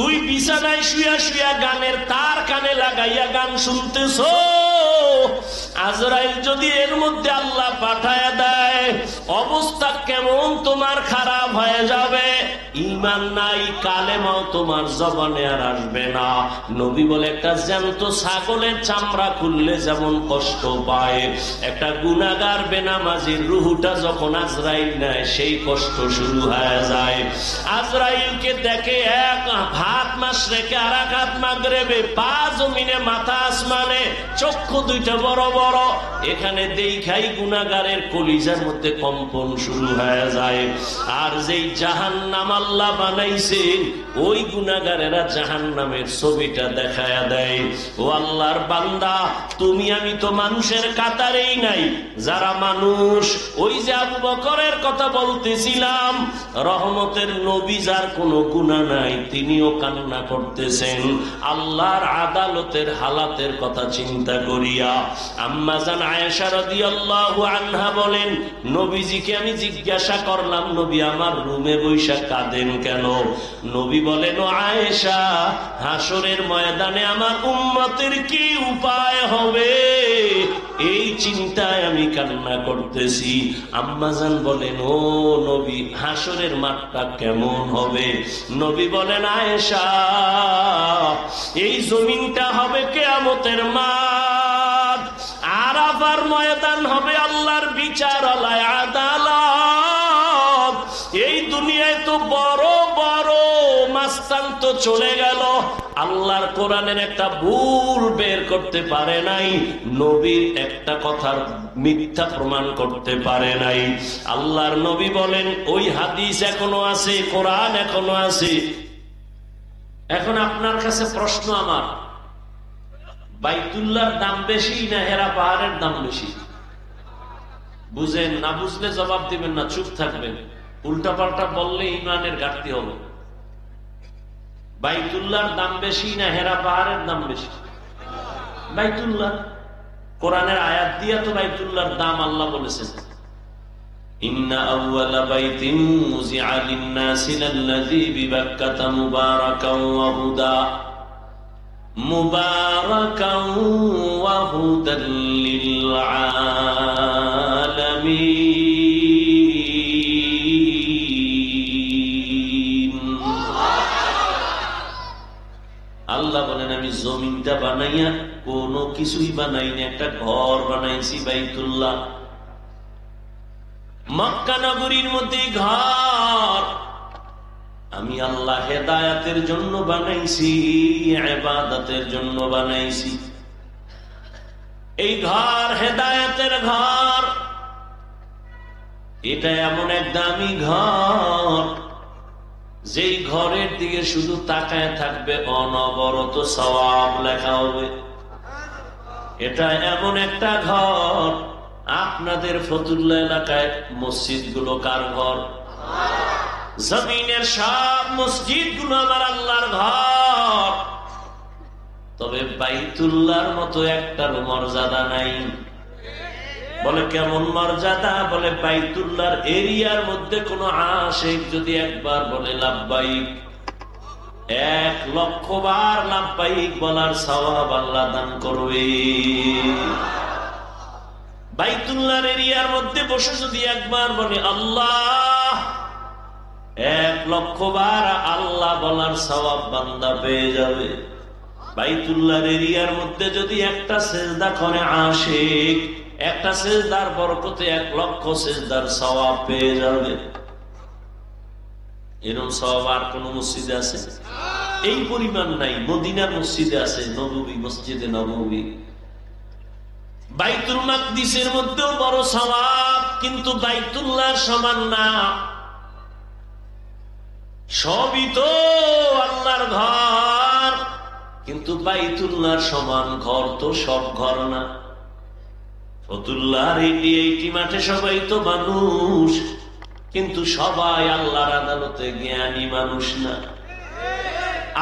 তুই বিছানায় শুয়া শুয়া গানের তার কানে লাগাইয়া গান শুনতেছো। আজরাইল যদি এর মধ্যে আল্লাহ পাঠায়া দেয়, অবস্থা কেমন তোমার খারাপ হয়ে যাবে। ঈমান নাই, কালেমাও তোমার জবানে আর আসবে না। নবী বলে একটা জ্যান্ত ছাগলের চামড়া খুললে যেমন কষ্ট পায়, একটা গুনাহগার বেনামাজির রুহটা যখন আজরাইল নেয় সেই কষ্ট শুরু হয়ে যায়। আজরাইলকে দেখে এক হাত মাশরিকে আর এক হাত মাগরিবে, পা জমিনে মাথা আসমানে, চক্ষু দুইটা বড় বড়। এখানে দেখাই গুনাহগারের কলিজার মধ্যে কম্পন শুরু হয়ে যায়। আর যেই জাহান্নাম আল্লাহ বানাইছেন, ওই গুনাহগারেরা জাহান্নামের ছবিটা দেখায়া দেয়। ও আল্লাহর বান্দা, তুমি আমি তো মানুষের কাতারেই নাই। যারা মানুষ, ওই যে আবু বকরের কথা বলতেছিলাম, রহমতের নবী, যার কোনো গুনাহ নাই, তিনিও কান্না করতেছেন আল্লাহর আদালতের হালাতের কথা চিন্তা করিয়া। আম্মা জান আয়েশা রাদিয়াল্লাহু আনহা বলেন, নবীজিকে আমি জিজ্ঞাসা করলাম, নবী আমার রুমে বৈশা কাঁদেন কেন? নবী বলেন, ও আয়েশা, হাসরের ময়দানে আমার উম্মতের কি উপায় হবে, এই চিন্তায় আমি কান্না করতেছি। আম্মাজান বলেন, ও নবী, হাসরের মাঠটা কেমন হবে? নবী বলেন, আয়েশা, এই জমিনটা হবে কিয়ামতের মাঠ, আরাফার ময়দান হবে আল্লাহর বিচারালয়, আদালত। এই দুনিয়ায় তো বড় বড় মাস্তান তো চলে গেল, আল্লাহর কোরআনের একটা ভুল বের করতে পারে নাই, নবীর একটা কথার মিথ্যা প্রমাণ করতে পারে নাই। আল্লাহর নবী বলেন, ওই হাদিস এখনো আছে, কোরআন এখনো আছে। এখন আপনার কাছে প্রশ্ন আমার, বাইতুল্লাহর দাম বেশি না হেরা পাহাড়ের দাম বেশি? বুঝেন না, বুঝলে জবাব দিবেন না, চুপ থাকবেন। উল্টা পাল্টা বললে ইমানের ঘাটতি হবে। বাইতুল্লাহর দাম বেশি না হেরা পাহাড়ের দাম বেশি? বাইতুল্লাহ। কোরআনের আয়াত দিয়া তো বাইতুল্লাহর দাম আল্লাহ বলেছেন, ইন্না আউওয়ালা বাইতিন মুযিআ লিন-নাসি লাল্লাযী বিবাক্কাতা মুবারাকান ওয়া হুদা, মুবারাকান ওয়া হুদাল লিল আলামিন। আল্লাহ বলেন, আমি জমিনটা বানাইয়া কোনো কিছুই বানাইনি, একটা ঘর বানাইছি বাইতুল্লাহ। মক্কা নগরীর মধ্যে ঘর আমি আল্লাহ হেদায়েতের জন্য বানাইছি, ইবাদতের জন্য বানাইছি। এই ঘর হেদায়েতের ঘর, এটা এমন এক দামি ঘর, যেই ঘরের দিকে শুধু তাকায় থাকবে অনবরত সওয়াব লেখা হবে। এটা এমন একটা ঘর, আপনাদের ফতুল্লাহ এলাকায় মসজিদ গুলো কার ঘর? জমিনের সব মসজিদ গুলো আমার আল্লাহর ঘর, তবে বাইতুল্লাহর মতো একটার মর্যাদা নাই। বলে কেমন মর্যাদা? বলে বাইতুল্লাহর এরিয়ার মধ্যে কোন আশিক যদি একবার বলে লাব্বাইক, 1,00,000 বার লাব্বাইক বলার সওয়াব আল্লাহ দান করবে। বাইতুল্লাহর এরিয়ার মধ্যে বসে যদি একবার বলে আল্লাহ, 1,00,000 বার আল্লাহ বলার সওয়াব বান্দা পেয়ে যাবে। বাইতুল্লাহর এরিয়ার মধ্যে যদি একটা সিজদা করে আশিক, একটা সিজদার বরকতে 1,00,000 সিজদার সওয়াব পেয়ে যাবে। এরকম সওয়াব আর কোন মসজিদে আছে? এই পরিমাণ নাই। মদিনার মসজিদে আছে, নববী, মসজিদে নববী। বাইতুল মাকদিসের মধ্যেও বড় সওয়াব, কিন্তু বাইতুল্লাহর সমান না। সবই তো আল্লাহর ঘর, কিন্তু বাইতুল্লাহর সমান ঘর তো সব ঘর না। ফতুল্লাহর এইটি মাঠে সবাই তো মানুষ, কিন্তু সবাই আল্লাহর আদালতে জ্ঞানী মানুষ না।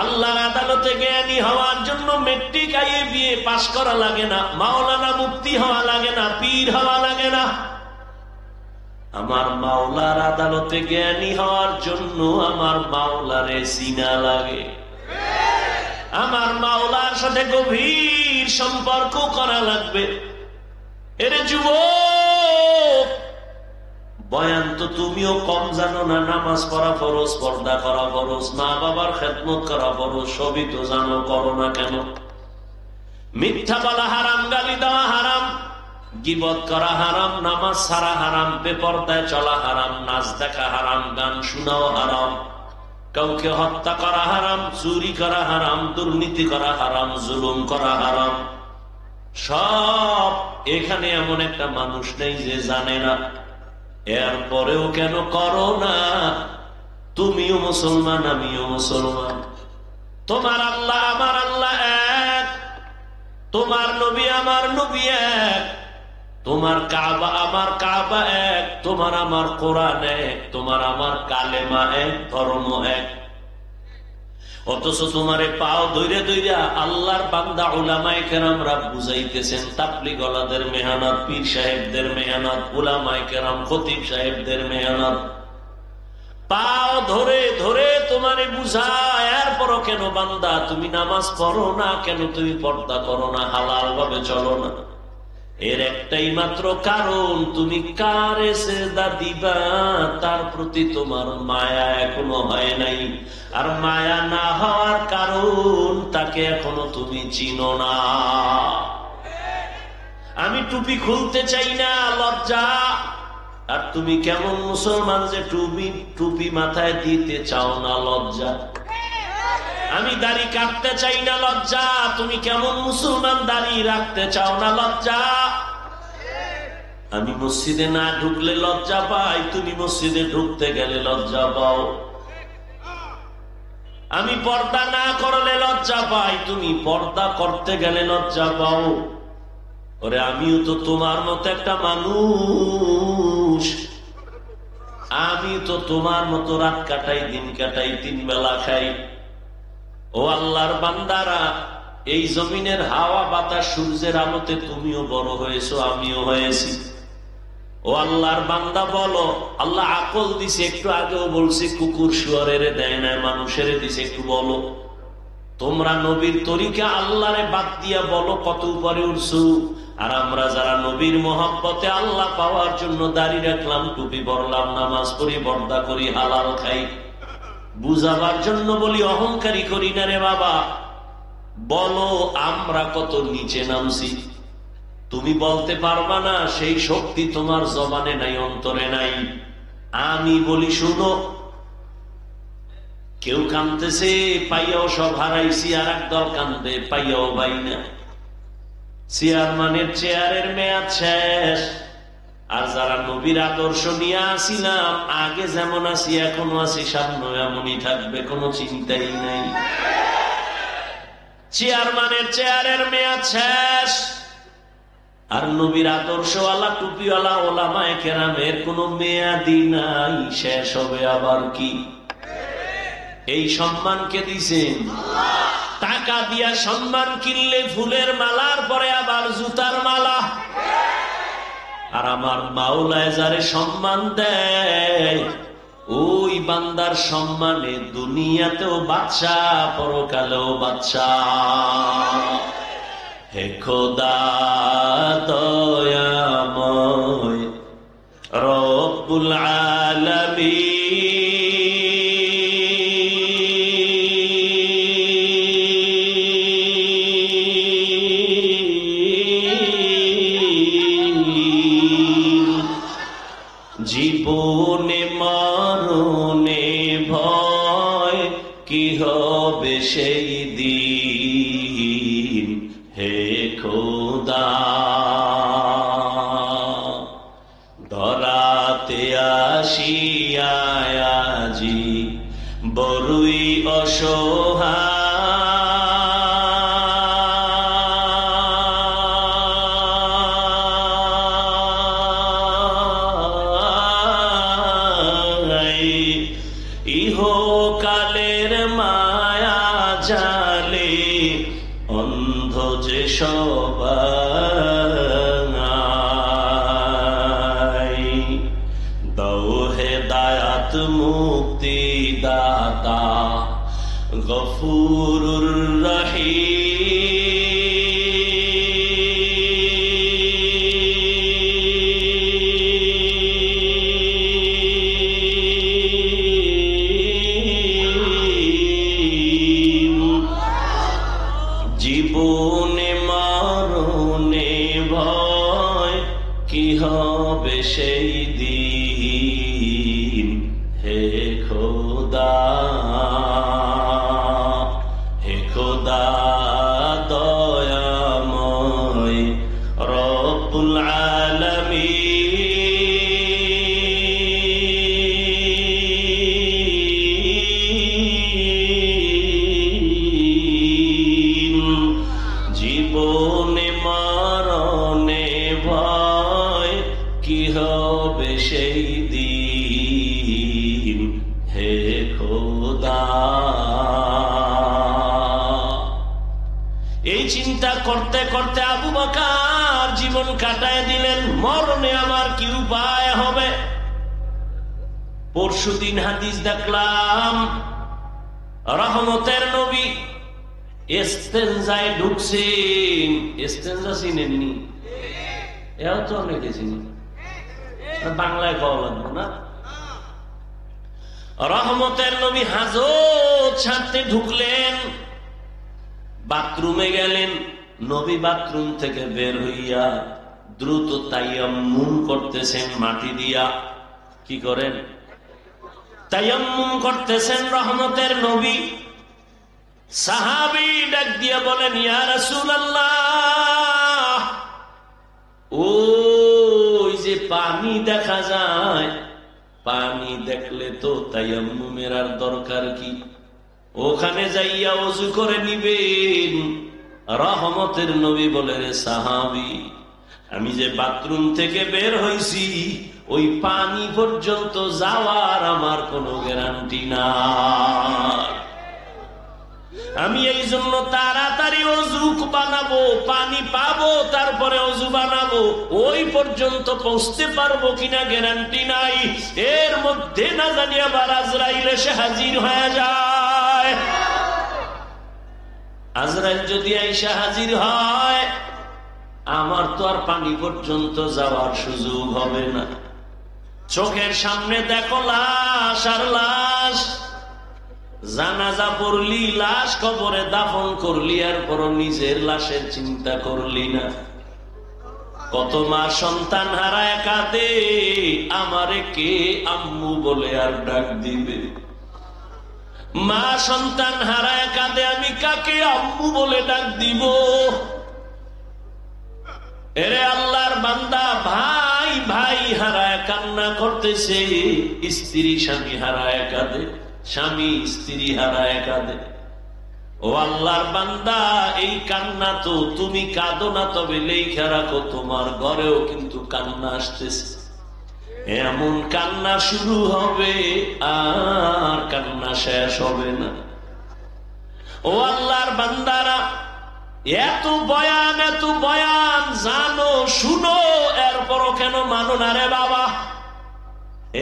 আল্লাহর আদালতে জ্ঞানী হওয়ার জন্য মেট্রিক বিয়ে পাশ করা লাগে না, মাওলানা মুফতি হওয়া লাগে না, পীর হওয়া লাগে না। আমার মাওলার আদালতে জ্ঞানী হওয়ার জন্য আমার মাওলারে চিনা লাগে। আমার মাওলার সাথে গভীর সম্পর্ক করা লাগবে। এরে যুবক, বয়ান তো তুমিও কম জানো না। নামাজ পড়া ফরজ, পর্দা করা ফরজ, মা বাবার খেদমত করা ফরজ, সবই তো জানো, করো না কেন? মিথ্যা বলা হারাম, গালি দেওয়া হারাম, গীবত করা হারাম, নামাজ ছাড়া হারাম, বেপরদায় চলা হারাম, নাচ দেখা হারাম, গান শোনাও হারাম, কাউকে হত্যা করা হারাম, চুরি করা হারাম, দুর্নীতি করা হারাম, জুলুম করা হারাম। সব এখানে এমন একটা মানুষ নেই যে জানে না। এরপরেও কেন করো না? তুমিও মুসলমান, আমিও মুসলমান। তোমার আল্লাহ আমার আল্লাহ এক, তোমার নবী আমার নবী এক, তোমার কাবা আমার কাবা এক, তোমার আমার কোরআন এক, তোমার আমার কালেমা এক, ধর্ম এক। অথচ তোমারে পাও ধইরা ধইরা আল্লাহর বান্দা উলামায়ে কেরামরা বুঝাইতেছেন। তাবলীগ ওয়ালাদের মেহনত, পীর সাহেবদের মেহনত, উলামায়ে কেরাম, খতিব সাহেবদের মেহনত, পাও ধরে ধরে তোমারে বুঝায়। এরপরও কেন বান্দা তুমি নামাজ পড়ো না? কেন তুমি পর্দা করো না? হালাল ভাবে চলো না? এর একটাই মাত্র কারণ, তুমি কারে সেজদা দিবা তার প্রতি তোমার মায়া এখনো হয় নাই। আর মায়া না হওয়ার কারণ, তাকে এখনো তুমি চিনো না। আমি টুপি খুলতে চাই না, লজ্জা। আর তুমি কেমন মুসলমান যে টুপি মাথায় দিতে চাও না, লজ্জা। আমি দাড়ি কাটতে চাই না, লজ্জা। তুমি কেমন মুসলমান দাড়ি রাখতে চাও না, লজ্জা। আমি মসজিদে না ঢুকলে লজ্জা পাই, তুমি মসজিদে ঢুকতে গেলে লজ্জা পাও। আমি পর্দা না করলে লজ্জা পাই, তুমি পর্দা করতে গেলে লজ্জা পাও। ওরে আমিও তো তোমার মতো একটা মানুষ, আমি তো তোমার মতো রাত কাটাই, দিন কাটাই, 3 বেলা খাই। ও আল্লাহর বান্দারা, এই জমিনের হাওয়া বাতাস সূর্যের আলোতে তুমিও বড় হয়েছো, আমিও হয়েছি। ও আল্লাহর বান্দা বলো, আল্লাহ আকল দিছে, একটু আগেও বলছি কুকুর শুয়ারের দেয় না, মানুষের দিছে, একটু বলো। তোমরা নবীর তরিকা আল্লাহরে বাদ দিয়া বলো কত উপরে উঠছো। আর আমরা যারা নবীর মহব্বতে আল্লাহ পাওয়ার জন্য দাড়ি রাখলাম, টুপি পরলাম, নামাজ পড়ি, পর্দা করি, হালাল খাই, বুঝাবার জন্য বলি, অহংকারী করি না রে বাবা। বলো আমরা কত নিচে নামছি। তুমি বলতে পারবা না, সেই শক্তি তোমার জবানে নাই, অন্তরে নাই। আমি বলি শুনো, কেউ কাঁদতেছে পাইয়াও সব হারাইছি, আর একদল কান্দে পাইয়াও পাই না। চেয়ারম্যানের চেয়ারের মেয়াদ শেষ। আর যারা নবীর আদর্শ নিয়ে আসিলাম, আগে যেমন আছি এখনো আছি, সামনে এমনই থাকবে, কোনো চিন্তাই নাই। চেয়ারম্যানের চেয়ারের মেয়াদ শেষ। আর নবীর আদর্শওয়ালা টুপিওয়ালা ওলামায়ে কেরামের কোনো মেয়াদি নাই, শেষ হবে আবার কি? এই সম্মান কে দিছেন? টাকা দিয়া সম্মান কিনলে ফুলের মালার পরে আবার জুতার মালা। আর আমার মাওলায় যারে সম্মান দেয়, ওই বান্দার সম্মানে দুনিয়াতেও বাদশা, পরকালেও বাদশা। হে খোদা দয়াময় রব্বুল আলামিন, জীবনে মরণে ভয় কি হবে সেই দিন। হে খোদা ধরাতে আসিয়া আজি বড়ই অসহায়, ইহকালের মায়া জালে অন্ধ যে সবাই। দাও হেদায়াত মুক্তি দাতা, গফ গফুরুর রহিম। জীবনে মরণে ভয় কি হবে সেই দিন, হে খোদা হে খোদা দয়াময় রব্বুল আলামিন। জীবনে মরণে ভয় কি হবে সেই দিন, হে খোদা। এই চিন্তা করতে করতে আবু বকর জীবন কাটায় দিলেন। মরণে আমার কি উপায় হবে? পরশুদিন হাদিস দেখলাম, রহমতের নবী ইস্তেনজায় ঢুকছেন। ইস্তেনজা চিনেননি? এও তো অনেকে চিনি, বাংলায় কওয়া লাগবে না। রহমতের নবী হাজত সারতে ঢুকলেন, বাথরুমে গেলেন। নবী বাথরুম থেকে বের হইয়া দ্রুত তায়াম্মুম করতেছেন মাটি দিয়া। কি করেন? তায়াম্মুম করতেছেন রহমতের নবী। সাহাবী ডাক দিয়া বলেন, ইয়া রাসূলুল্লাহ, ওই যে পানি দেখা যায়, পানি দেখলে তো তায়াম্মুমের আর দরকার কি? ওখানে যাইয়া ওযু করে নিবেন। রহমতের নবী বলে, রে সাহাবী, আমি যে বাথরুম থেকে বের হইছি, ওই পানি পর্যন্ত যাওয়ার আমার কোনো গ্যারান্টি নাই। আমি এই জন্য তাড়াতাড়ি অজু বানাবো, পানি পাবো, তারপরে অজু বানাবো। ওই পর্যন্ত পৌঁছতে পারবো কিনা গ্যারান্টি নাই। এর মধ্যে না জানি আবার আজরাইল এসে হাজির হয়ে যায়। আজরাইল যদি আইসা হাজির হয়, আমার তো আর পানি পর্যন্ত যাওয়ার সুযোগ হবে না। চোখের সামনে দেখো লাশ আর লাশ। জানাজা পড়লি, লাশ কবরে দাফন করলি, আর পর নিজের লাশের চিন্তা করলি না। কত মা সন্তান হারায় কাঁদে, আমারে কে আম্মু বলে আর ডাক দিবে? মা সন্তান হারায় কাঁদে, আমি কাকে আম্মু বলে ডাক দিব? এরে আল্লাহর বান্দা, ভাই ভাই হারায় কান্না করতেছে, স্ত্রী স্বামী হারায় কাঁদে, স্বামী স্ত্রী হারায় কাঁদে। ও আল্লাহর বান্দা, এই কান্না তো তুমি কাঁদো না, তবে লেখা রাখো তোমার ঘরেও কিন্তু কান্না আসতেছে। এমন কান্না শুরু হবে, আর কান্না শেষ হবে না। ও আল্লাহর বান্দারা, এত বয়ান জানো, শুনো, এরপরও কেন মানো না রে বাবা?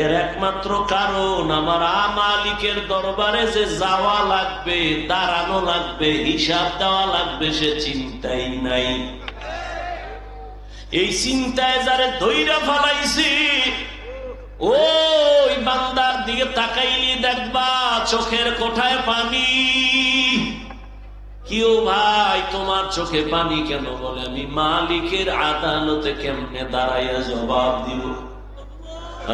এর একমাত্র কারণ, আমার মালিকের দরবারে যে যাওয়া লাগবে, দাঁড়ানো লাগবে, হিসাব দেওয়া লাগবে, সে চিন্তাই নাই। এই চিন্তায় যারে ধইরা ফেলাইছি, ওই বান্দার দিকে তাকাইলি দেখবা চোখের কোঠায় পানি। কিও ভাই, তোমার চোখে পানি কেন? বলে, আমি মালিকের আদালতে কেমনে দাঁড়াইয়া জবাব দিব?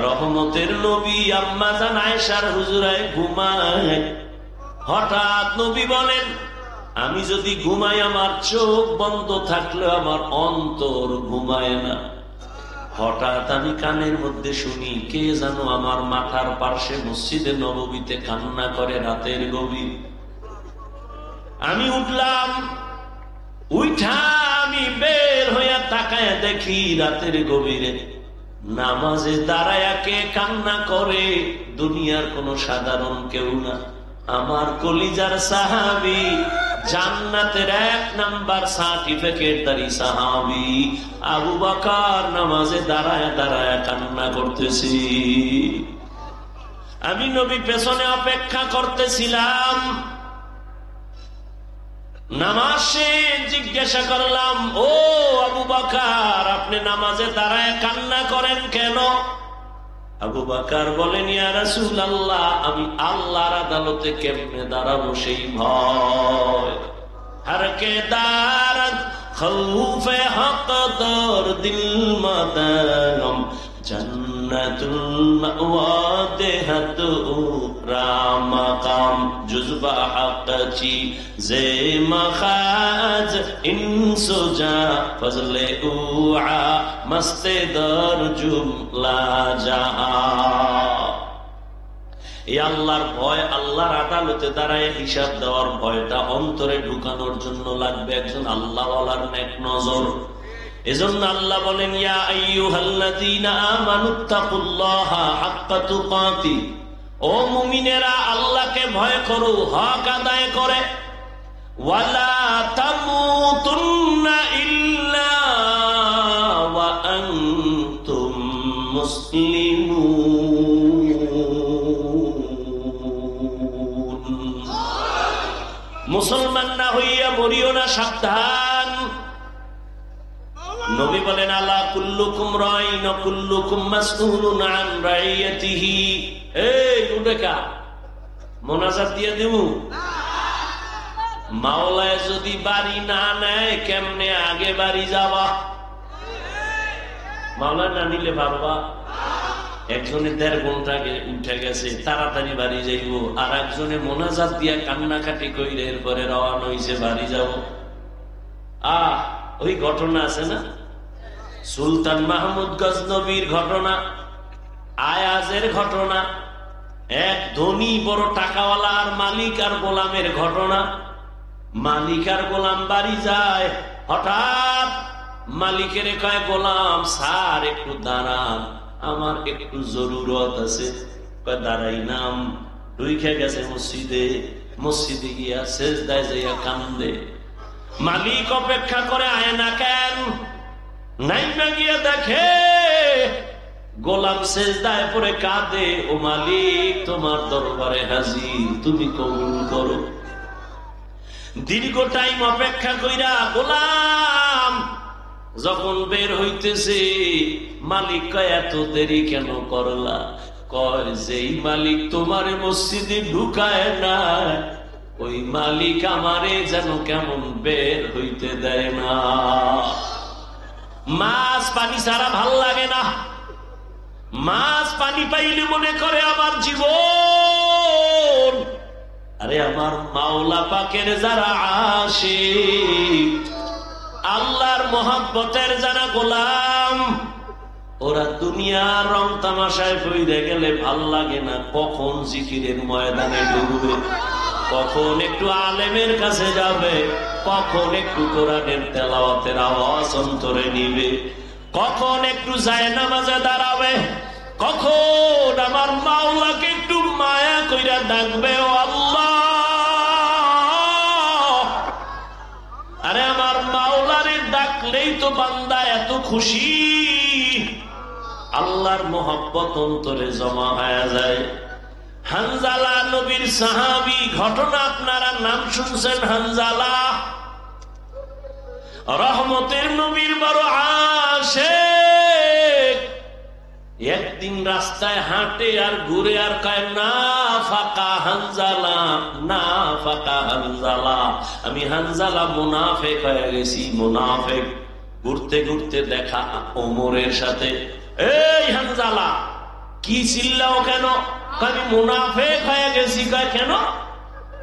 রহমতের নবী আম্মা জান আয়েশার হুজুরায় ঘুমায়। হঠাৎ নবী বলেন, আমি যদি ঘুমাই, আমার চোখ বন্ধ থাকলে আমার অন্তর ঘুমায় না। হঠাৎ আমি কানের মধ্যে শুনি, কে জানো আমার মাথার পার্শ্বে মসজিদে নববীতে কান্না করে রাতের গভীর। আমি উঠলাম, উঠা আমি বের হইয়া তাকায় দেখি রাতের গভীরে নামাজে দাঁড়ায়া কে কান্না করে? দুনিয়ার কোন সাধারণ কেউ না, আমার কলিজার সাহাবী, জান্নাতের 1 নাম্বার সার্টিফিকেটধারী সাহাবী আবু বকর নামাজে দাঁড়ায় দাঁড়ায় কান্না করতেছি। আমি নবী পেছনে অপেক্ষা করতেছিলাম। নামাজে জিজ্ঞাসা করলাম, ও আবু বকর, আপনি নামাজে দাঁড়ায় কান্না করেন কেন? আবু বকর বলেন, ইয়া রাসূলুল্লাহ, আমি আল্লাহর আদালতে কেমনে দাঁড়াবো সেই ভয়। हर के दारत खौफे हक दर दिल मदगम जन्नतुल मअवा देहत रामकाम जुज़बा हक़ची जे मखाज इंसुजा फजले उआ मस्ते दर जुमला जहा। এই আল্লাহর ভয়, আল্লাহর আদালতে দাঁড়ায় হিসাব দেওয়ার ভয়টা অন্তরে ঢুকানোর জন্য লাগবে একজন আল্লাহওয়ালার নেক নজর। এজন্য আল্লাহ বলেন, ইয়া আইয়ুহাল্লাযীনা আমানুত্তাকুল্লাহা হাক্কা তুকাতি, ও মুমিনেরা আল্লাহকে ভয় করো হক আদায় করে। ওয়ালা তামুতুন্না ইল্লা ওয়া আনতুম মুসলিমুন। মুসলমান না হইয়া মরিও না, সাবধান। নবী বলেন, আলা কুল্লুকুম রাইন ওয়া কুল্লুকুম মাসউলুন আন রাইয়াতিহি। এই উডেকা মোনাজাত দিয়ে দিমু, মাওলায় যদি বাড়ি না নেয় কেমনে আগে বাড়ি যাওয়া? মাওলা না নিলে পারবা? একজনে 1.5 ঘন্টা উঠে গেছে, তাড়াতাড়ি বাড়ি যাইব, আর একজনে মোনাজাত দিয়া কান্নাকাটি কইরে এরপরে রওনা হইছে বাড়ি যাব। ওই ঘটনা আছে না, সুলতান মাহমুদ গজনবীর ঘটনা, আয়াজের ঘটনা, এক ধনী বড় টাকাওয়ালা আর মালিক আর গোলামের ঘটনা। মালিক আর গোলাম বাড়ি যায়, হঠাৎ মালিকের কয়, গোলাম স্যার একটু দাঁড়ান, আমার একটু জরুরত আছে। দাঁড়াই নাম, ঢুইকে গেছে মসজিদে, মসজিদে গিয়া সেজদায় যাইয়া কান্দে। মালিক অপেক্ষা করে, আয় না কেন? নাইমা গিয়া দেখে গোলাম সেজদায় পড়ে কাঁদে, ও মালিক তোমার দরবারে হাজির, তুমি কবুল করো। দীর্ঘ টাইম অপেক্ষা কইরা গোলাম যখন বের হইতেছে, মালিক কয়, এত দেরি কেন করলা? কয়, যেই মালিক তোমারে মসজিদে ঢুকায় না, ওই মালিক আমারে যেন কেমন বের হইতে দেয় না। মাছ পানি ছাড়া ভাল লাগে না, মাছ পানি পাইলে মনে করে আমার জীবন। আরে আমার মাওলা পাকের যারা আশিক, আল্লাহর মহব্বতের যারা গোলাম, ওরা দুনিয়ার রং তামাশায় পইরে গেলে ভাল লাগে না। কখন জিকিরের ময়দানে ঢুকবে, কখন একটু আলেমের কাছে যাবে, কখন একটু কোরআনের তেলাওয়াতের আওয়াজ অন্তরে নিবে, কখন একটু জায়নামাজে দাঁড়াবে, কখন আমার মাওলাকে একটু মায়া কইরা ডাকবে, ও আল্লাহ। আরে আমার মাওলারে ডাকলেই তো বান্দা এত খুশি, আল্লাহর মোহাব্বত অন্তরে জমা হয়ে যায়। হানজালা নবীর সাহাবী, ঘটনা আপনারা নাম শুনছেন। হানজালা রহমতের নবীর বড় আশিক। একদিন রাস্তায় হাঁটে আর ঘুরে আর কয়, না ফাকা হানজালা, না ফাকা হানজালা, আমি হানজালা মুনাফিক হয়ে গেছি, মুনাফিক। ঘুরতে ঘুরতে দেখা ওমরের সাথে। এই হানজালা, কি চিল্লাও কেন? আমি মুনাফিক হয়ে গেছি। কয় কেন?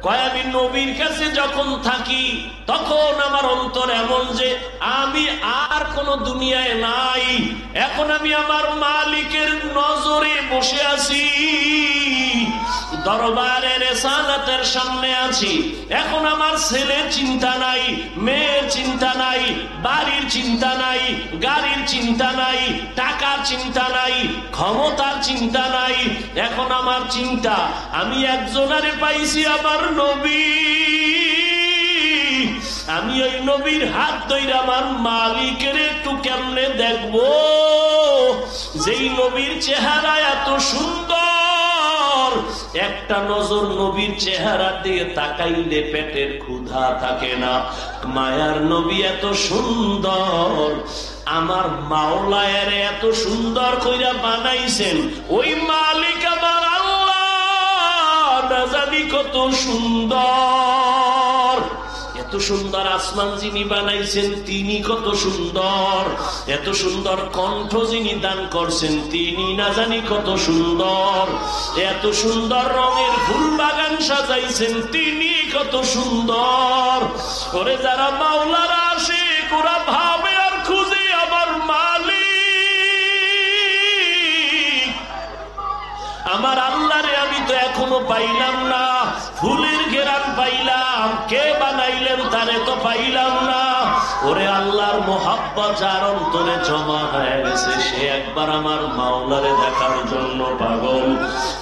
কয়, আমি নবীর কাছে যখন থাকি তখন আমার অন্তর এমন যে আমি আর কোন দুনিয়ায় নাই, এখন আমি আমার মালিকের নজরে বসে আছি, দরবারে রিসালাতের সামনে আছি। এখন আমার ছেলের চিন্তা নাই, মেয়ের চিন্তা নাই, বাড়ির চিন্তা নাই, গাড়ির চিন্তা নাই, টাকার চিন্তা নাই, ক্ষমতার চিন্তা নাই। এখন আমার চিন্তা, আমি একজনারে পাইছি, আমার নবী। আমি ওই নবীর হাত ধরে আমার মালিকের একটু কেমনে দেখবো, যেই নবীর চেহারা এত সুন্দর, একটা নজর নবীর চেহারা দিয়ে তাকাইলে পেটের ক্ষুধা থাকে না। মায়ার নবী এত সুন্দর, আমার মাওলায়ের এত সুন্দর কইরা বানাইছেন, ওই মালিক আমার আল্লাহ না জানি কত সুন্দর। এত সুন্দর আসমান যিনি বানাইছেন তিনি কত সুন্দর, এত সুন্দর কণ্ঠ যিনি দান করছেন তিনি না জানি কত সুন্দর, এত সুন্দর রঙের ফুল বাগান সাজাইছেন তিনি কত সুন্দর। ওরে যারা মাওলার আশিক ওরা ভাবে আর খুঁজে আমার মালিক, আমার আল্লাহরে আমি তো এখনো পাইলাম না। ফুলের ঘেরান পাইলাম, কে বানাইলেন তারে তো পাইলাম না। ওরে আল্লাহর মোহাব্বত যার অন্তরে জমা হয়ে গেছে সে একবার আমার মাওলারে দেখার জন্য পাগল।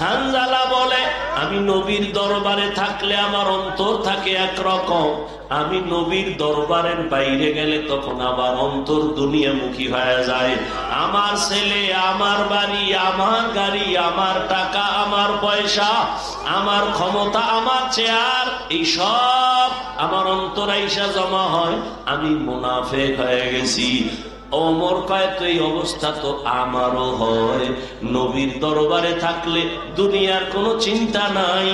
হানজালা বলে আমি নবীর দরবারে থাকলে আমার অন্তর থাকে একরকম, আমি নবীর দরবারের বাইরে গেলে তখন আবার অন্তর দুনিয়ামুখী হয়ে যায়। আমার ছেলে, আমার বাড়ি, আমার গাড়ি, আমার টাকা, আমার পয়সা, আমার ক্ষমতা, আমার চেয়ার, এই সব আমার অন্তর আইসা জমা হয়, আমি মুনাফিক হয়ে গেছি। ওমর কয় তো এই অবস্থা তো আমারও হয়। নবীর দরবারে থাকলে দুনিয়ার কোনো চিন্তা নাই,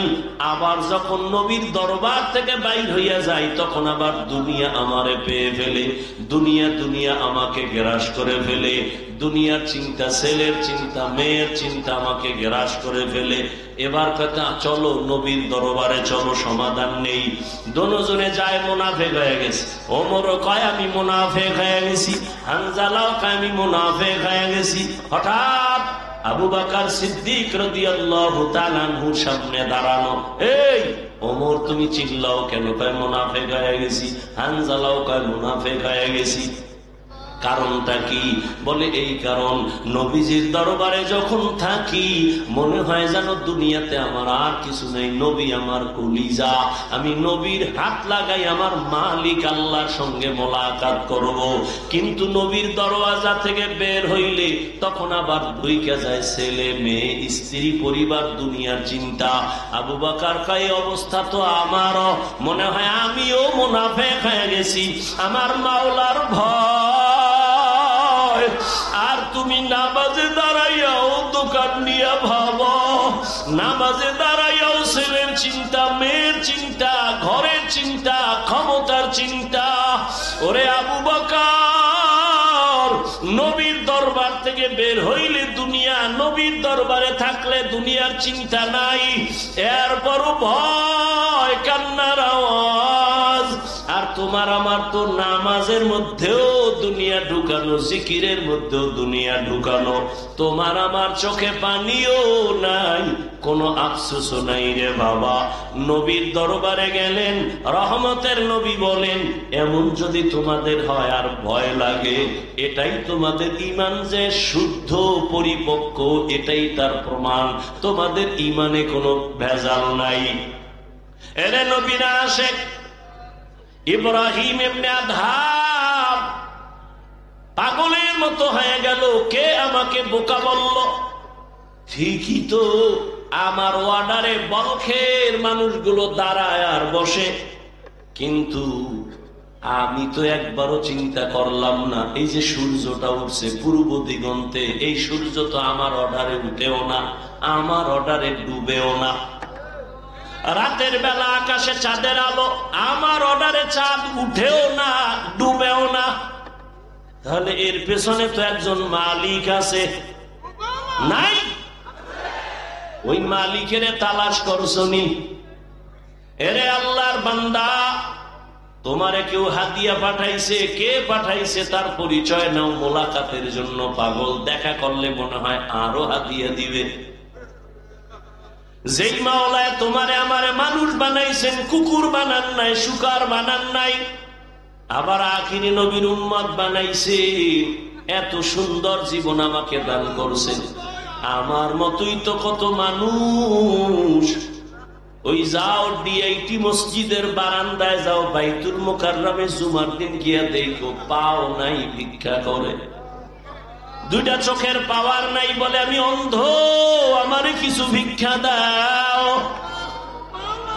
আবার যখন নবীর দরবার থেকে বাইর হইয়া যায় তখন আবার দুনিয়া আমারে পেয়ে ফেলে, দুনিয়া দুনিয়া আমাকে গ্রাস করে ফেলে, দুনিয়ার চিন্তা, ছেলের চিন্তা, মেয়ের চিন্তা আমাকে গ্রাস করে ফেলে। এবার কথা চলো নবীর দরবারে চলো, সমাধান নেই। দোনোজনে যায়, মুনাফিক হয়ে গেছে। ওমরও কয় আমি মুনাফিক হয়ে গেছি, হানজালাও কয় আমি মুনাফিক হয়ে গেছি। হঠাৎ আবু বকর সিদ্দিক রাদিয়াল্লাহু তাআলা আনহুর সামনে দাঁড়ানো। এই ওমর তুমি চিল্লাও কেন? কয় মুনাফিক হয়ে গেছি। হানজালাও কয় মুনাফিক হয়ে গেছি। কারণটা কি? বলে এই কারণ, নবীজির দরবারে যখন থাকি মনে হয় যেন দুনিয়াতে আমার আর কিছু নেই, নবী আমার কলিজা, আমি নবীর হাত লাগাই আমার মালিক আল্লাহর সঙ্গে মোলাকাত করব। কিন্তু নবীর দরওয়াজা থেকে বের হইলে তখন আবার ঢুইকা যায় ছেলে, মেয়ে, স্ত্রী, পরিবার, দুনিয়ার চিন্তা। আবু বকর কয় অবস্থা তো আমারও, মনে হয় আমিও মুনাফিক হয়ে গেছি। আমার মাওলার ভয়, আর তুমি নামাজে দাঁড়াইয়াও দোকান নিয়ে ভাবো, নামাজে দাঁড়াইয়াও ছেলের চিন্তা, মেয়ের চিন্তা, ঘরের চিন্তা, ক্ষমতার চিন্তা। ওরে আবু বকর, নবীর দরবার থেকে বের হইলে দুনিয়া, নবীর দরবারে থাকলে দুনিয়ার চিন্তা নাই, এরপরও ভয়, কান্নার আওয়াজ। আর তোমার আমার তো নামাজের মধ্যেও দুনিয়া ঢুকানো, জিকিরের মধ্যেও দুনিয়া ঢুকানো। তোমার আমার চোখে পানিও নাই, কোনো আফসোসও নাই রে বাবা। নবীর দরবারে গেলেন, রহমতের নবী বলেন এমন যদি তোমাদের হয় আর ভয় লাগে, এটাই তোমাদের ঈমান যে শুদ্ধ পরিপক্ক, এটাই তার প্রমাণ, তোমাদের ঈমানে কোনো ভেজাল নাই। এরে নবীরা আশেক ইব্রাহিম ইবনে আদহাম পাগলের মতো হয়ে গেল, কে আমাকে বোকা বলল? ঠিকই তো, আমার ওয়ার্ডারে বলখের মানুষগুলো দাঁড়ায় আর বসে, কিন্তু আমি তো একবারও চিন্তা করলাম না এই যে সূর্যটা উঠছে পূর্ব দিগন্তে, এই সূর্য তো আমার অর্ডারে উঠেও না, আমার অর্ডারে ডুবেও না। রাতের বেলা আকাশে চাঁদের আলো, আমার অর্ডারে চাঁদ উঠেও না, ডুবেও না। তাহলে এর পেছনে তো একজন মালিক আছে, নাই? ওই মালিকের তালাশ করছনি? এরে আল্লাহর বান্দা, তোমারে কেউ হাদিয়া পাঠাইছে, কে পাঠাইছে তার পরিচয় নাও, মোলাকাতের জন্য পাগল, দেখা করলে মনে হয় আরো হাদিয়া দিবে। যেই মাওলায় তোমারে আমারে মানুষ বানাইছেন, কুকুর বানান নাই, শুকার বানান নাই, আবার আখিরি নবীর উম্মত বানাইছে, এত সুন্দর জীবন আমাকে দান করছেন। আমার মতোই তো কত মানুষ, ওই যাও ডিআইটি মসজিদের বারান্দায় যাও, বাইতুল মুকাররমে জুমার দিন গিয়া দেখো পাও নাই, ভিক্ষা করে। দুইটা চোখের পাওয়ার নাই বলে আমি অন্ধ, আমারে কিছু ভিক্ষা দাও।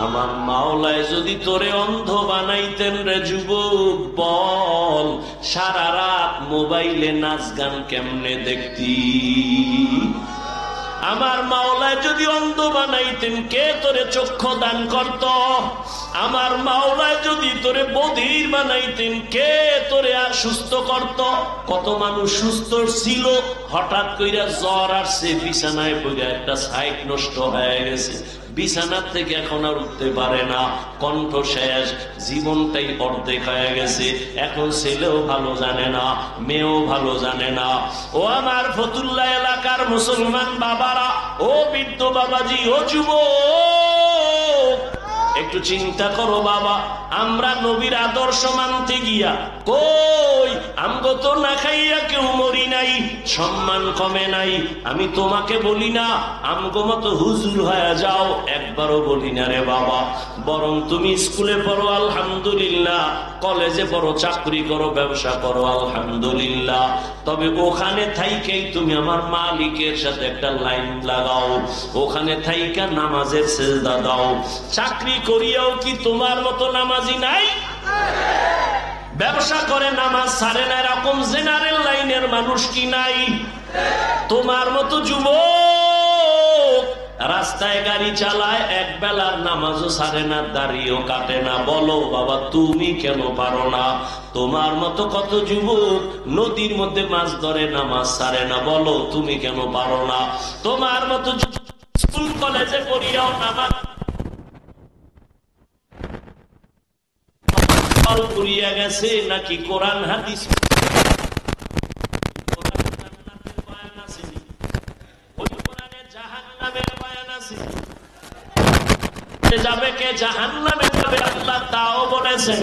আমার মাওলায় যদি তোরে অন্ধ বানাইতেন রে যুবক, বল সারা রাত মোবাইলে নাচ গান কেমনে দেখতি? আমার মাওলায় যদি অন্ধ বানাইতেন, কে তোরে চক্ষু দান করত? আমার মাওলায় যদি তোরে বধির বানাইতেন, কে তোরে আর সুস্থ করত? কত মানুষ সুস্থ ছিল, হঠাৎ কইরা জ্বর আসছে, বিছানায় পড়ে একটা সাইট নষ্ট হয়ে গেছে, বিছানার থেকে এখন আর উঠতে পারে না, কণ্ঠ শেষ, জীবনটাই অর্ধেক হয়ে গেছে। এখন ছেলেও ভালো জানে না, মেয়েও ভালো জানে না। ও আমার ফতুল্লাহ এলাকার মুসলমান বাবারা, ও বৃদ্ধ বাবাজি, ও যুবক, একটু চিন্তা করো বাবা। আমরা নবীর আদর্শ মানতে গিয়া কই আমগো তো না খাইয়া কেউ মরি নাই, সম্মান কমে নাই। আমি তোমাকে বলি না আমগো মতো হুজুর হয়ে যাও, একবারও বলি না রে বাবা। বরং তুমি স্কুলে পড়ো আলহামদুলিল্লাহ, কলেজে পড়ো, চাকরি করো, ব্যবসা করো আলহামদুলিল্লাহ, তবে ওখানে থাইকেই তুমি আমার মালিকের সাথে একটা লাইন লাগাও, ওখানে থাইকা নামাজের সেজদা দাও। চাকরি করিয়াও কি তোমার মতো নামাজি নাই? ব্যবসা করে নামাজ ছাড়ে না এরকম জেনারেল লাইনের মানুষ কি নাই? তোমার মতো যুবক রাস্তায় গাড়ি চালায়, এক বেলার নামাজও ছাড়ে না, দাড়িও কাটে না। বলো বাবা তুমি কেন পারো না? তোমার মতো কত যুবক নদীর মধ্যে মাছ ধরে, নামাজ ছাড়ে না, বলো তুমি কেন পারো না? তোমার মতো স্কুল কলেজে পড়িয়াও নামাজ করিয়া গেছে নাকি কোরআন হাদিস যাবে, কে জাহান্নামে যাবে আল্লাহ তাও বলেছেন।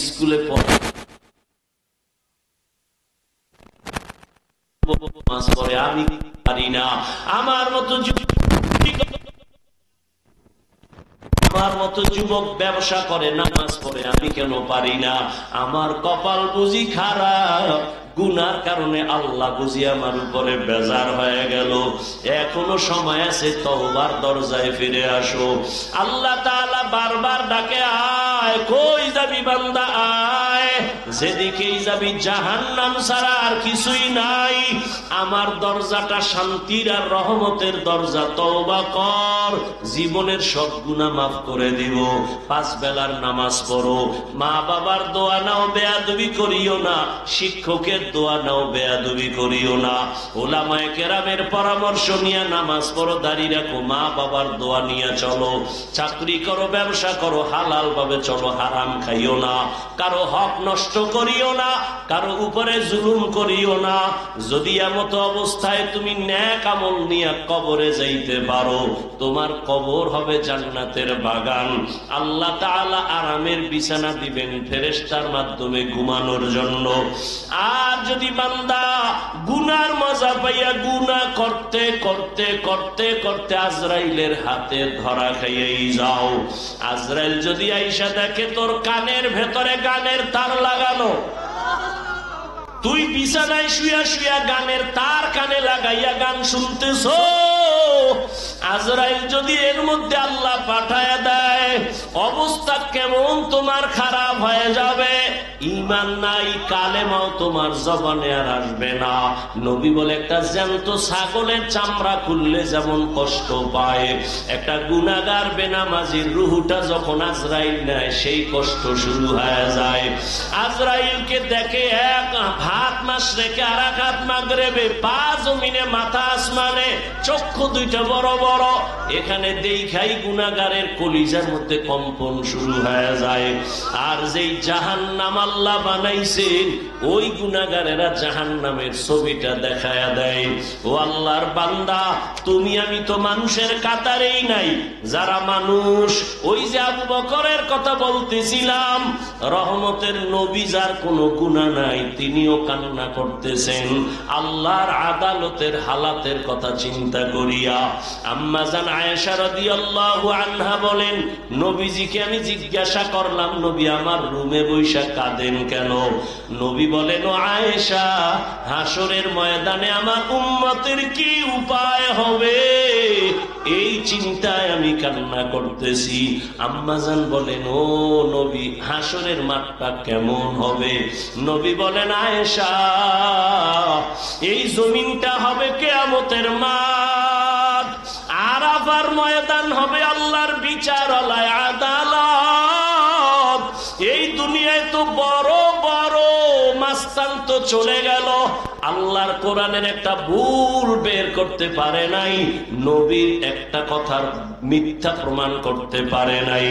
স্কুলে পড়ে আমি পারি না, আমার মতো যুবক ব্যবসা করে, নামাজ পড়ে, আমি কেন পারি না? আমার কপাল বুঝি খারাপ, গুনার কারণে আল্লাহ বুঝি আমার উপরে বেজার হয়ে গেল। এখনো সময় আছে, তওবার দরজায় ফিরে আসো। আল্লাহ তাআলা বারবার ডাকে, আয়, কই যাবি বান্দা আয়, যেদিকেই যাবি জাহান্নাম ছাড়া আর কিছুই নাই। আমার দরজাটা শান্তির আর রহমতের দরজা, তওবা কর, জীবনের সব গুনাহ মাফ করে দিব। 5 বেলার নামাজ পড়ো, মা বাবার দোয়া নাও, বেয়াদবি করিও না, শিক্ষকের দোয়া নাও, বেয়াদবি করিও না, ওলামায়ে কেরামের পরামর্শ নিয়ে নামাজ পড়ো, দাড়ি রাখো, মা বাবার দোয়া নিয়ে চলো, চাকরি করো, ব্যবসা করো, হালাল ভাবে চলো, হারাম খাইও না, কারো হক নষ্ট করিও না, কারো উপরে জুলুম করিও না। যদি এমত অবস্থায় তুমি নেক আমল নিয়ে কবরে যাইতে পারো, তোমার কবর হবে জান্নাতের বাগান। আল্লাহ তাআলা আরামের বিছানা দিবেন ফেরেশতার মাধ্যমে ঘুমানোর জন্য। আর যদি বান্দা গুনার মজা পাইয়া গুনাহ করতে করতে করতে করতে আজরাইলের হাতে ধরা খাইয়াই যাও, আজরাইল যদি আইসা দেখে তোর কানের ভেতরে গানের তার লাগানো, তুই বিছানায় শুয়া শুয়া গানের তার কানে লাগাইয়া গান শুনতেছ, আজরাইল যদি এর মধ্যে আল্লাহ পাঠায়া দেয়, অবস্থা কেমন তোমার খারাপ হয়ে যাবে। ঈমান নাই, কালেমাও তোমার জবানে আর আসবে না। নবী বলে, একটা জ্যান্ত ছাগলের চামড়া খুললে যেমন কষ্ট পায়, একটা গুনাহগার বেনামাজির রুহুটা যখন আজরাইল নেয়, সেই কষ্ট শুরু হয়ে যায়। আজরাইলকে দেখে এক হাত মাশরিকে আর এক হাত মাগরিবে, পা জমিনে মাথা আসমানে, চক্ষু দুইটা বড় বড়, এখানে দেখাই গুনাহগারের কলিজার মধ্যে কম্পন শুরু হয়ে যায়। আর যেই জাহান্নাম আল্লাহ বানাইছেন, ওই গুনাহগারেরা জাহান্নামের ছবিটা দেখায়া দেয়। ও আল্লাহর বান্দা, তুমি আমি তো মানুষের কাতারেই নাই। যারা মানুষ, ওই যে আবু বকরের কথা বলতেছিলাম, রহমতের নবী, যার কোনো গুনাহ নাই, তিনিও কান্না করতেছেন আল্লাহর আদালতের হালাতের কথা চিন্তা করিয়া। আম্মা জান আয়েশা রাদিয়াল্লাহু আনহা বলেন, নবীজিকে আমি জিজ্ঞাসা করলাম, নবী আমার রুমে বৈশা কাঁদেন কেন? নবী বলেন, ও আয়েশা, হাসরের ময়দানে আমার উম্মতের কি উপায় হবে, এই চিন্তায় আমি কান্না করতেছি। আম্মা জান বলেন, ও নবী, হাসরের মাঠটা কেমন হবে? নবী বলেন, আয়েশা, এই জমিনটা হবে কিয়ামতের মাঠ, আরাফার ময়দান হবে আল্লাহর বিচারালয়, আদালত। এই দুনিয়ায় তো বড় বড় মাস্তান তো চলে গেল, আল্লাহর কোরআনের একটা ভুল বের করতে পারে নাই, নবীর একটা কথার মিথ্যা প্রমাণ করতে পারে নাই।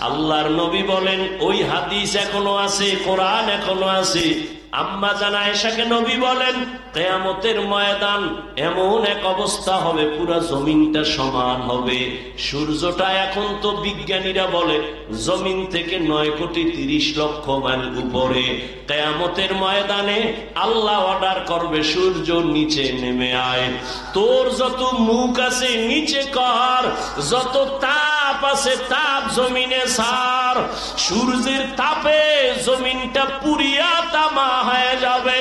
আল্লাহর নবী বলেন, ওই হাদিস এখনো আছে, কোরআন এখনো আছে। আম্মা জান আয়েশাকে নবী বলেন, কিয়ামতের ময়দান এমন এক অবস্থা হবে, পুরা জমিনটা সমান হবে। সূর্যটা এখন তো বিজ্ঞানীরা বলে জমিন থেকে 9,30,00,000 মাইল উপরে। কিয়ামতের ময়দানে আল্লাহ অর্ডার করবে, সূর্য নিচে নেমে আয়, তোর যত মুখ আছে নিচে কর, যত তাপ আছে তাপ জমিনে ছাড়। সূর্যের তাপে জমিনটা পুরিয়া তামা হয়ে যাবে।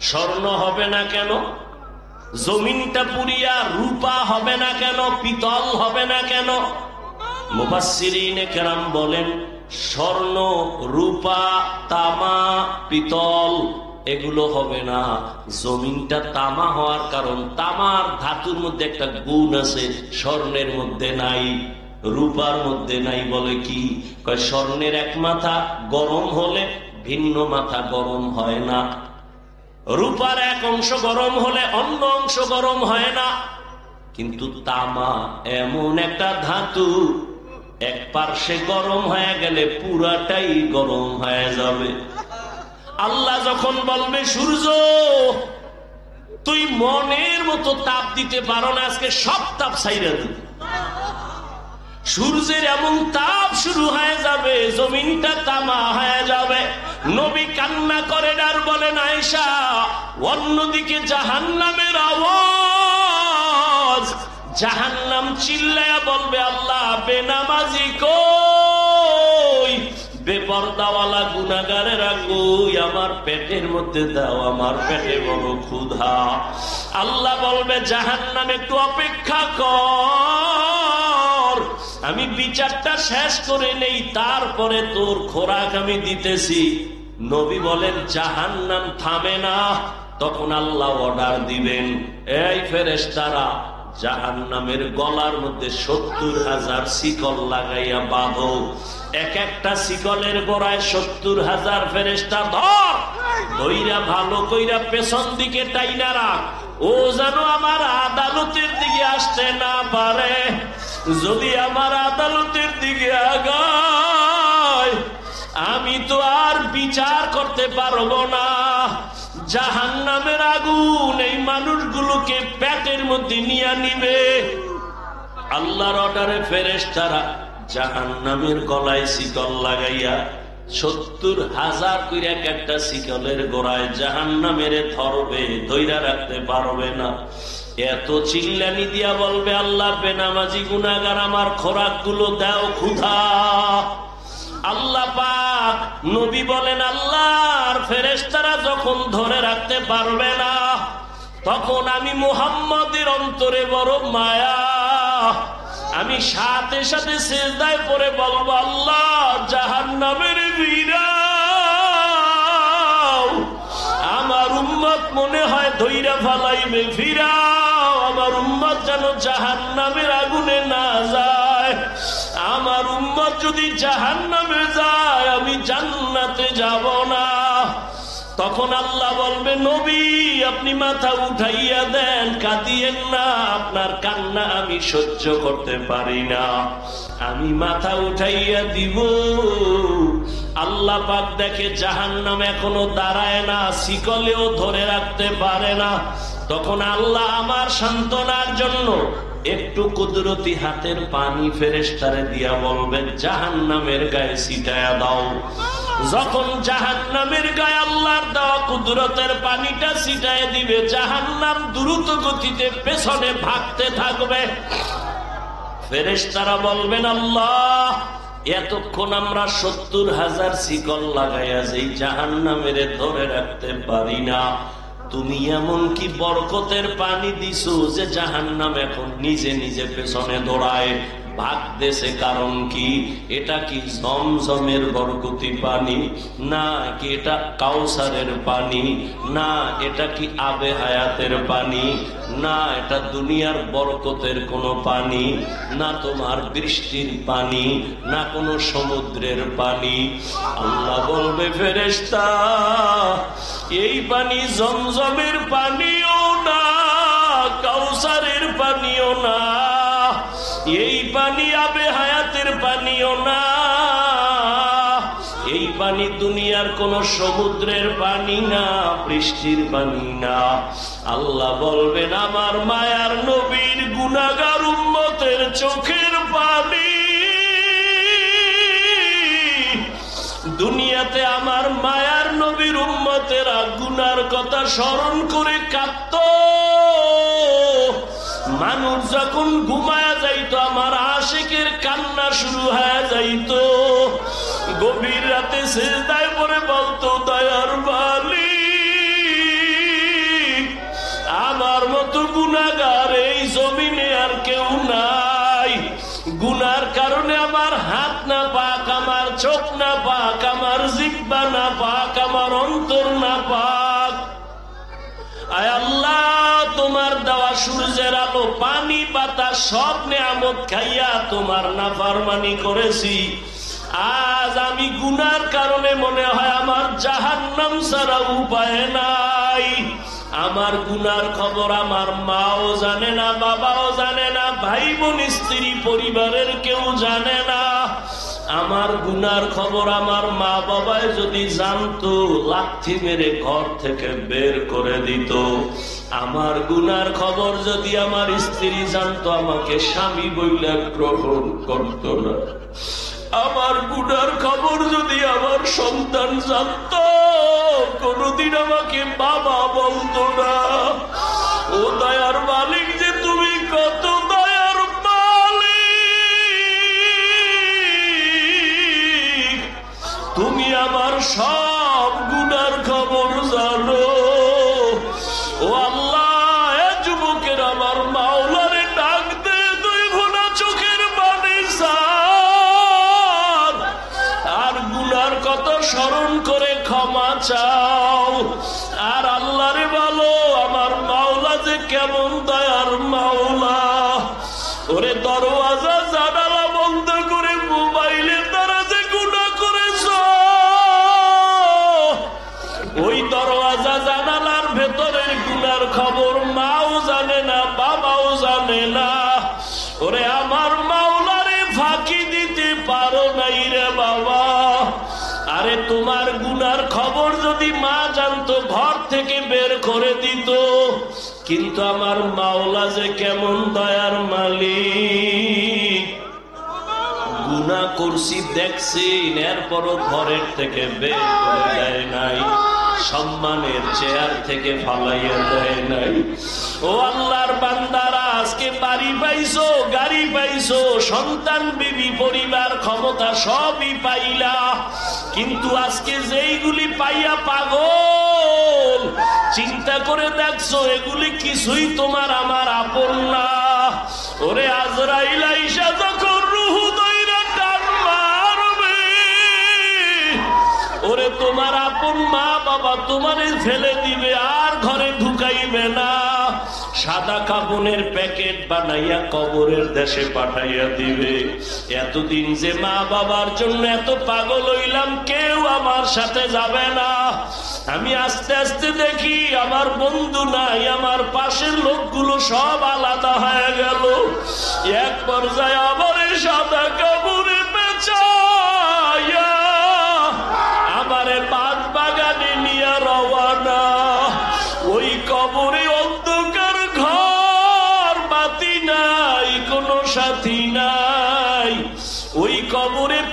স্বর্ণ হবে না কেন? জমিনটা পুরিয়া রূপা হবে না কেন? পিতল হবে না কেন? মুফাসসিরিনে কেরাম বলেন, স্বর্ণ, রূপা, তামা, পিতল এগুলো হবে না। জমিনটা তামা হওয়ার কারণ, তামার ধাতুর মধ্যে একটা গুণ আছে, স্বর্ণের মধ্যে নাই, রূপার মধ্যে নাই। বলে কি? কয় স্বর্ণের এক মাথা গরম হলে ভিন্ন মাথা গরম হয় না, রূপার এক অংশ গরম হলে অন্য অংশ গরম হয় না। কিন্তু তামা এমন একটা ধাতু, এক পার্শ্বে গরম হয়ে গেলে পুরাটাই গরম হয়ে যাবে। আল্লাহ যখন বলবে, সূর্য তুই মনের মতো তাপ দিতে পারো না, আজকে সব তাপ ছাইরা দিবি। সূর্যের এমন তাপ শুরু হয়ে যাবে, জমিনটা তামা হয়ে যাবে। নবী কান্না করেন আর বলেন, আয়েশা, অন্যদিকে জাহান্নামের আওয়াজ, জাহান্নাম চিল্লায়া বলবে, আল্লাহ বেনামাজি কই, বেপরদাওয়ালা গুনাহগারেরা কই, আমার পেটের মধ্যে দাও, আমার পেটে বড় ক্ষুধা। আল্লাহ বলবে, জাহান্নাম একটু অপেক্ষা কর, আমি বিচারটা শেষ করে নেই, তারপরে তোর খোরাক আমি দিতেছি। নবী বলেন, জাহান্নাম থামে না। তখন আল্লাহ অর্ডার দিবেন, এই ফেরেশতারা জাহান্নামের গলার মধ্যে 70,000 শিকল লাগাইয়া বাঁধো, এক একটা শিকলের গোড়ায় 70,000 ফেরেশতা ধর, ধইরা ভালো কইরা পেছন দিকে টাইনা রাখ, ও যেন আমার আদালতের দিকে আসতে না পারে। যদি আমার আদালতের দিকে আগায়, আমি তো আর বিচার করতে পারবো না। জাহান্নামের আগুন এই মানুষগুলোকে পেটের মধ্যে নিয়ে নিবে। আল্লাহর অর্ডারে ফেরেশতারা জাহান্নামের গলায় শিকল লাগাইয়া 70,000 করে এক একটা শিকলের গোড়ায় জাহান্নামের ধরবে, ধইরা রাখতে পারবে না। এত চিল্লানি দিয়া বলবে, আল্লাহ বেনামাজি গুনাহগার আমার খোরাক গুলো দাও, ক্ষুধা। আল্লাহ পাক নবী বলেন, আল্লাহর ফেরেশতারা যখন ধরে রাখতে পারবে না, তখন আমি মুহাম্মদের অন্তরে বড় মায়া, আমি সাথে সাথে সিজদায় পড়ে বলবো, আল্লাহ জাহান্নামের ফিরাও, আমার উম্মত মনে হয় ধইরা ফালাইবে, ফিরাও, আমার উম্মত যেন জাহান্নামের আগুনে না যায়। আমার উম্মত যদি জাহান্নামে যায়, আমি জান্নাতে যাব না। তখন আল্লাহ বলবে, নবী আপনি মাথা উঠাইয়া দেন, কাঁদিয়েন না, আপনার কান্না আমি সহ্য করতে পারি না। আমি মাথা উঠাইয়া দিব, আল্লাহ পাক দেখে জাহান্নাম এখনো দাঁড়ায় না, শিকলেও ধরে রাখতে পারে না। তখন আল্লাহ আমার সান্ত্বনার জন্য একটু কুদরতি হাতের পানি ফেরেশতারে দিয়া বলবেন জাহান্নামের গায়ে ছিটায়া দাও। যখন জাহান্নামের গায়ে আল্লাহর দেওয়া কুদরতের পানিটা ছিটায় দিবে, জাহান্নাম দ্রুত গতিতে পেছনে ভাগতে থাকবে। ফেরেশতারা বলবেন আল্লাহ, এতক্ষণ আমরা 70,000 শিকল লাগাইয়া যেই জাহান্নামের ধরে রাখতে পারি না, তুমি এমন কি বরকতের পানি দিছো যে জাহান্নাম এখন নিজে নিজে পেছনে দৌড়ায় ভাগতেছে? কারণ কি? এটা কি জমজমের বরকতি পানি? না কি এটা কাউসারের পানি? না এটা কি আবে হায়াতের পানি? না এটা দুনিয়ার বরকতের কোনো পানি? না তোমার বৃষ্টির পানি? না কোনো সমুদ্রের পানি? আল্লাহ বলবে ফেরেশতা, এই পানি জমজমের পানিও না, কাউসারের পানিও না, এই পানি আবে হায়াতের পানিও না, এই পানি দুনিয়ার কোন সমুদ্রের পানি না, বৃষ্টির পানি না। আল্লাহ বলবেন আমার মায়ার নবীর গুনাহগার উম্মতের চোখের পানি। দুনিয়াতে আমার মায়ার নবীর উম্মতেরা গুনার কথা স্মরণ করে কাঁদত। মানুষ যখন ঘুমায়া যাইতো আমার আশিকের কান্না শুরু হয়ে যাইতো। গভীর রাতে সিজদায় পড়ে বলতো দয়ার মালিক, আমার মতো গুনাহগার এই জমিনে আর কেউ নাই। গুনার কারণে আমার হাত না পাক, আমার চোখ না পাক, আমার জিহ্বা না পাক, আমার অন্তর না পাক। আয় আল্লাহ, তোমার দেওয়া সূর্যের আলো, পানি, বাতাস সব নেয়ামত খাইয়া তোমার নাফরমানি করেছি। আজ আমি গুনার কারণে মনে হয় আমার জাহান্নাম ছাড়া উপায় নাই। আমার গুনার খবর আমার মাও জানে না, বাবাও জানে না, ভাই বোন, স্ত্রী, পরিবারের কেউ জানে না। আমার গুনার খবর আমার মা বাবায় যদি জানতো, লাথি মেরে ঘর থেকে বের করে দিত। আমার গুনার খবর যদি আমার স্ত্রী জানতো, আমাকে স্বামী বইলে গ্রহণ করত না। আমার গুনার খবর যদি আমার সন্তান জানতো, কোনদিন আমাকে বাবা বলতো না। ও দয়ার মালিক যে তুমি কত দয়ার মালিক, তুমি আমার সব গুনার খবর জানো। ও আল্লাহ, এ যুবকের আমার মাওলারে ডাক দে, দুই ঘোনা চোখের পানি ছাড়, আর গুনার কত স্মরণ করে ক্ষমা চাও। আর আল্লাহরে বলো আমার মাওলা যে কেমন দয়ার মাওলা। ওরে দরওয়াজা জানালা বন্ধ করে মোবাইলের দ্বারা যে গুনাহ করেছ, ওই দরওয়াজা জানালার ভেতরের গুনার খবর মাও জানে না, বাবাও জানে না। ওরে আমার মাওলারে ফাঁকি দিতে পারো নাই রে বাবা। আরে তোমার গুনার খবর যদি মা জানতো, ঘর থেকে বের করে দিত। কিন্তু আমার মাওলা যে কেমন দয়ার মালিক, গুনাহ করছি দেখছেন, এরপরও ঘরের থেকে বের করে দেয় নাই, সম্মানের চেয়ার থেকে ফালাইয়া দেয় নাই। ও আল্লাহর বান্দারা, আজকে বাড়ি পাইছো, গাড়ি পাইছো, সন্তান, বিবি, পরিবার, ক্ষমতা সবই পাইলা, কিন্তু আজকে যেইগুলি পাইয়া পাগল, চিন্তা করে দেখছো এগুলি কিছুই তোমার আমার আপন না। ওরে আজরাইল আইসা যখন রূহ দইরা টান মারবে, ওরে তোমার আপন মা বাবা তোমারে ফেলে দিবে, আর ঘরে ঢুকাইবে না। সাদা কাপড়ের প্যাকেট বানাইয়া কবরের দেশে পাঠাইয়া দিবে। এতদিন যে মা বাবার জন্য এত পাগল হইলাম, কেউ আমার সাথে যাবে না। আমি আস্তে আস্তে দেখি আমার বন্ধু নাই, আমার পাশের লোকগুলো সব আলাদা হয়ে গেল। এক পর্যায়ে আবার সাদা কাপড়ে পেঁচাইয়া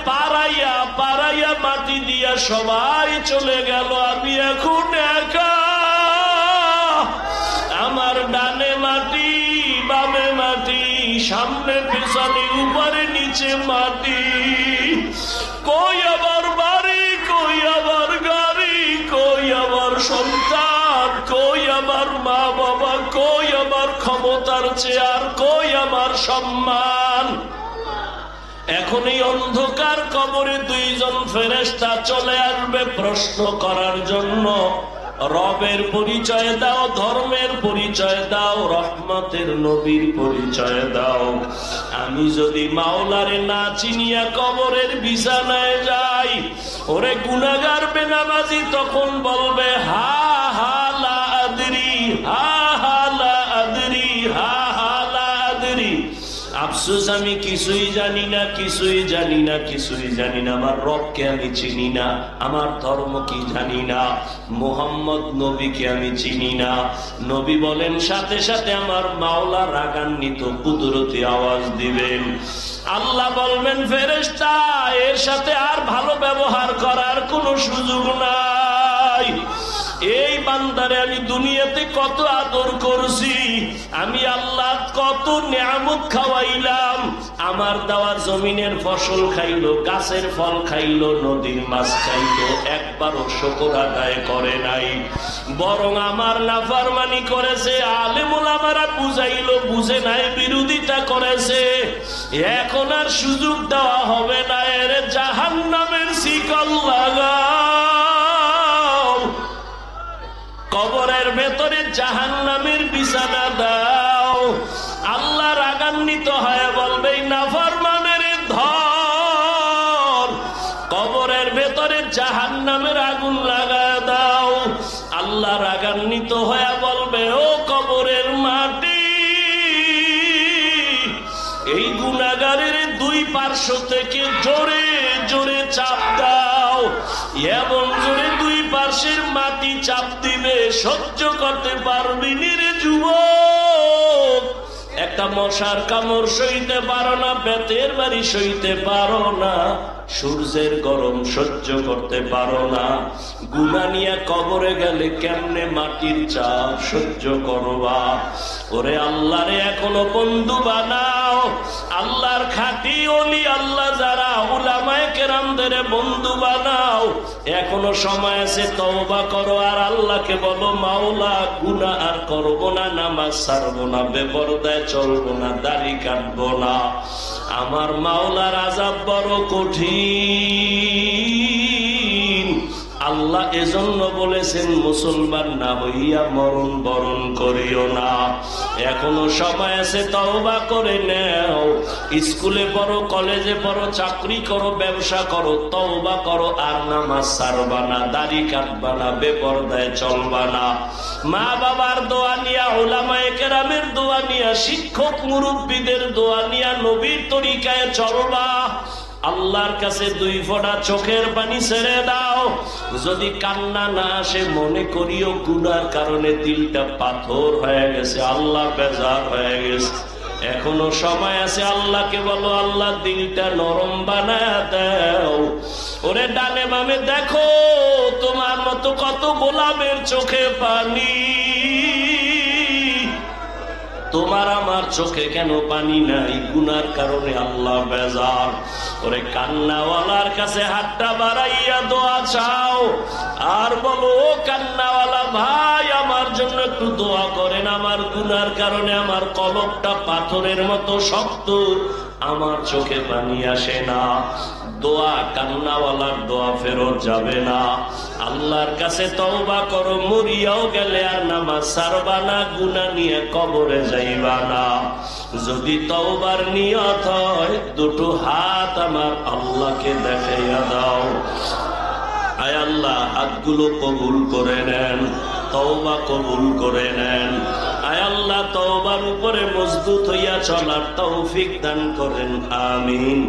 পাড়াইয়া পাড়াইয়া মাটি দিয়া সবাই চলে গেল, আমি এখন একা। আমার ডানে মাটি, বামে মাটি, সামনে পেছনে উপরে নিচে মাটি। কই আবার বাড়ি, কই আবার গাড়ি, কই আবার সন্তান, কই আবার মা বাবা, কই আবার ক্ষমতার চেয়ার, কই আমার সম্মান। এখন এই অন্ধকার কবরে দুইজন ফেরেশতা চলে আসবে প্রশ্ন করার জন্য। রবের পরিচয় দাও, ধর্মের পরিচয় দাও, রহমতের নবীর পরিচয় দাও। আমি যদি মাওলারে না চিনিয়া কবরের বিছানায় যাই, ওরে গুনাহগার বেনামাজি তখন বলবে হা হা লা আদরি, হা হা লা আদরি, হা হা লা আদরি। আফসোস, আমি কিছুই জানি না, কিছুই জানি না, কিছুই জানি না। আমার রবকে আমি চিনি না, আমার ধর্ম কি জানি না, মুহাম্মদ নবীকে আমি চিনি না। নবী বলেন সাথে সাথে আমার মাওলা রাগান্বিত কুদরতি আওয়াজ দিবেন। আল্লাহ বলবেন ফেরেশতা, এর সাথে আর ভালো ব্যবহার করার কোনো সুযোগ নাই। এই বান্দারে আমি দুনিয়াতে কত আদর করছি, আমি আল্লাহ কত নিয়ামত খাওয়াইলাম। আমার দেওয়া জমিনের ফসল খাইলো, গাছের ফল খাইলো, নদীর মাছ খাইলো, একবারও শুকর আদায় করে নাই, বরং আমার নাফরমানি করেছে। আলেম ওলামারা বুঝাইলো, বুঝে নাই, বিরোধিতা করেছে। এখন আর সুযোগ দেওয়া হবে না, এর জাহান্নামের শিকল লাগাও, কবরের ভেতরে জাহান্নামের বিছানা দাও। আল্লাহ রাগান্বিত হয়ে বলবে নাফরমানের ধর, কবরের ভেতরে জাহান্নামের আগুন লাগায় দাও। আল্লাহ রাগান্বিত হয়ে বলবে ও কবরের মাটি, এই গুনাহগারের দুই পার্শ্ব থেকে জোরে জোরে চাপ দাও। এমন জোরে দুই পার্শ্বের মাটি চাপ দিবে, সহ্য করতে পারবি রে যুবক। একটা মশার কামড় সইতে পারো না, বেতের বাড়ি সইতে পারো না, সূর্যের গরম সহ্য করতে পারো না। গুনাহ নিয়ে কবরে গেলে কেমনে মাটির চাপ সহ্য করবা? ওরে আল্লাহরে এখনো বন্ধু বানাও। আল্লাহর খাঁটি ওলি আল্লাহ যারা, উলামায়ে কেরামদের বন্ধু বানাও। এখনো সময় আছে, তওবা করো আর আল্লাহকে বলো মাওলা গুনাহ আর করবো না, নামাজ ছাড়বো না, বেপরদায় চলবো না, দাড়ি কাটবো না। আমার মাওলার আযাব বড় কঠিন। আল্লাহ এজন্য বলেছেন মুসলমান না হইয়া মরণ বরণ করিও না। এখনো সময় আছে, তওবা করে নাও। স্কুলে পড়ো, কলেজে পড়ো, চাকরি করো, ব্যবসা করো, তওবা করো আর নামাজ ছাড়বা না, দাড়ি কাটবা না, বেপরদায় চলবা না। মা বাবার দোয়া নিয়া, উলামায়ে কেরামের দোয়া নিয়া, শিক্ষক মুরব্বীদের দোয়া নিয়া নবীর তরিকায় চলবা। আল্লাহর কাছে দুই ফোঁটা চোখের পানি ছেড়ে দাও। যদি কান্না না আসে, মনে করিও গুনার কারণে দিলটা পাথর হয়ে গেছে, আল্লাহ বেজার হয়ে গেছে। এখনো সময় আছে, আল্লাহকে বলো আল্লাহ দিলটা নরম বানায় দাও। ওরে ডানে বামে দেখো, তোমার মতো কত গোলামের চোখে পানি, তোমার আমার চোখে কেন পানি নাই? গুনার কারণে আল্লাহ বেজার। ওরে কান্নাওয়ালার কাছে হাতটা বাড়াইয়া দোয়া চাও আর বলো ও কান্নাওয়ালা ভাই, আমার জন্য একটু দোয়া করেন। আমার গুনার কারণে আমার কলবটা পাথরের মতো শক্ত, আমার চোখে পানি আসে না। দোয়া কান্নাওয়ালার দোয়া ফেরত যাবে না। আল্লাহর কাছে তওবা করো, মরিয়াও গেলে আর নামাজ ছাড়বা না, গুনাহ নিয়ে কবরে যাইবা না। যদি তওবার নিয়ত হয়, দুটো হাত আমার আল্লাহকে দেখাইয়া দাও। আয় আল্লাহ, হাতগুলো কবুল করে নেন, তওবা কবুল করে নেন। আয় আল্লাহ, তওবার উপরে মজবুত হইয়া চলার তৌফিক দান করেন, আমিন।